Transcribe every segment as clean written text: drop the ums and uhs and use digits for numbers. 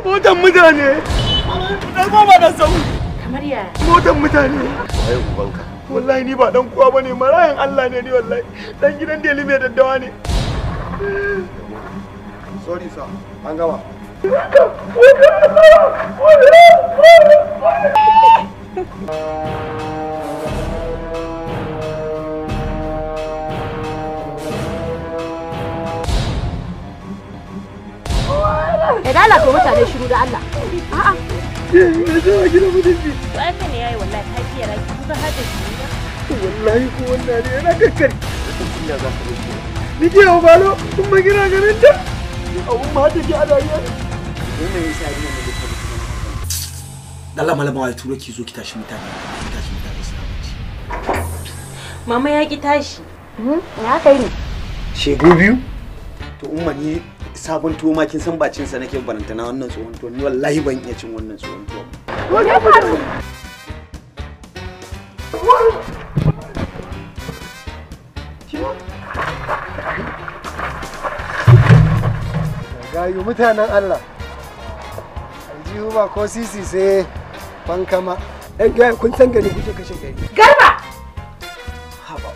Motan mutane. Na goma da sau. Kamar ya? Motan mutane. Ai ubanka. Wallahi ni ba dan kowa bane, marayan Allah ne ni wallahi. Dan gidan Deli mai daddawa ne. Sorry sir. An gama. Da Allah ko mutane shiru da Allah. A'a. Me zai gida mutunci? To ai kai ne yayi wallahi ta kiyara ki kuka hada shi. Wallahi ko wannan ne yana kakkari. Ya za ka yi. Ni ke hawa balo kuma gina ganin ta. Abun ma hada ki a rayuwa. Wannan yasa ina da dukkan. Allah malama ya turo ki zo ki tashi mutane. Ki tashi mutane su abinci. Mama ya ki tashi. Ya kai ne. Shegu biyu? To umma ni sabon tuwo ma kin san bacin sa nake barantana wannan tsohon tuwo ni wallahi ban iya cin wannan tsohon tuwo. Gayu mutanen Allah. Aljihu ba ko sisi sai fankama. Ɗan gaya kun san gani kuke kashe gari. Garba! Haba.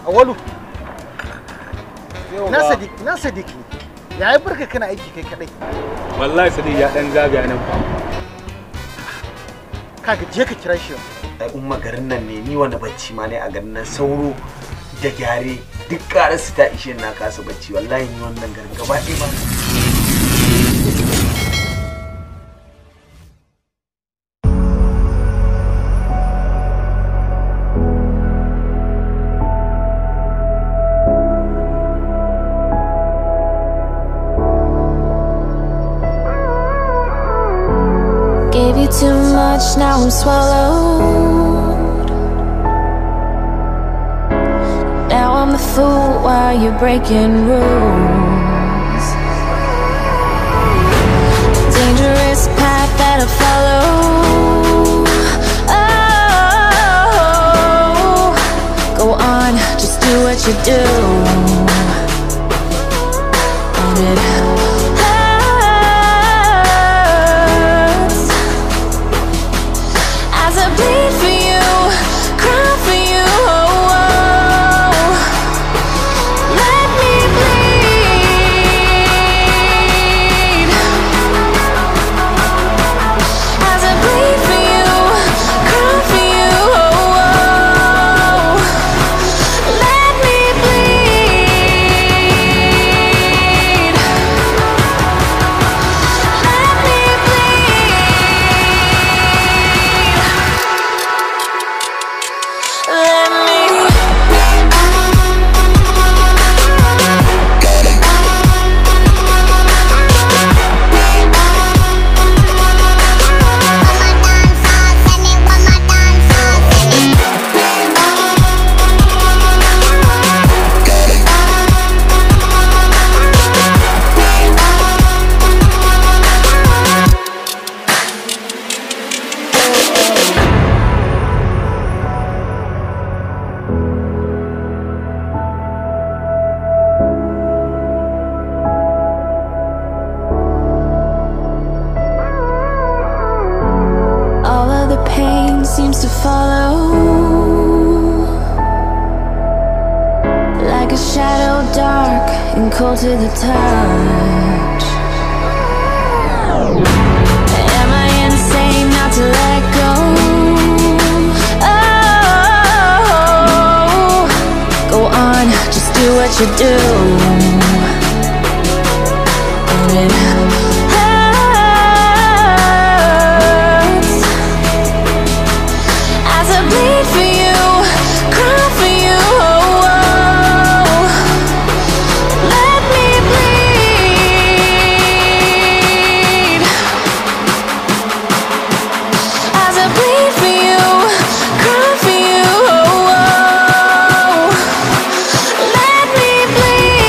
Awalu. Na Sadiq ne. Ya yi barka kana aiki kai kadai. Wallahi Sadiq ya dan zagaya nan fa. Kaga je ka kira shi. Ai umma garin nan ne ni wani bacci ma ne a garin nan sauro da gyare duk karar su ta ishe na kasa bacci wallahi ni wannan garin gaba ɗaya ba. Too much, now I'm swallowed. Now I'm the fool while you're breaking rules. Dangerous path that I follow. Oh, go on, just do what you do. And it bleed for you, cry for you, oh, oh. Let me bleed. As I bleed for you, cry for you, oh, oh. Let me bleed. Let me bleed. Seems to follow like a shadow, dark and cold to the touch. Am I insane not to let go? Oh, go on, just do what you do. And it bleed for you, cry for you, oh, oh. Let me bleed. As I bleed for you, cry for you, oh, oh. Let me bleed.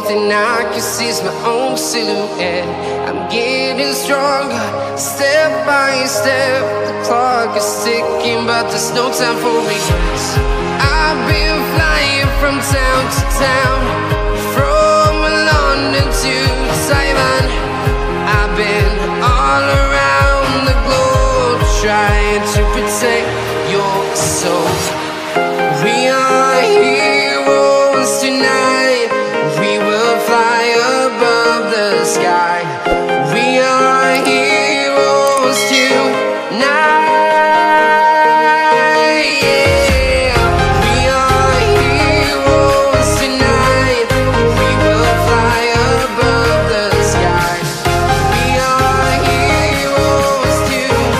thing I can see is my own silhouette. I'm getting stronger, step by step. The clock is ticking, but there's no time for regrets. I've been flying from town to town, from London to Taiwan. I've been all around the globe, trying to protect your soul. We are heroes tonight. We will fly above the sky. We are heroes tonight. Yeah. We are heroes tonight. We will fly above the sky. We are heroes tonight.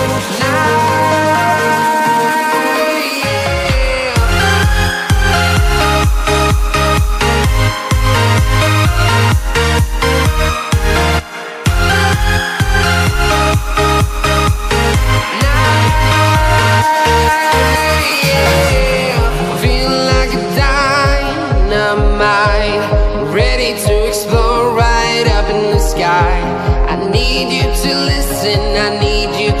Feeling like a dynamite, ready to explode right up in the sky. I need you to listen, I need you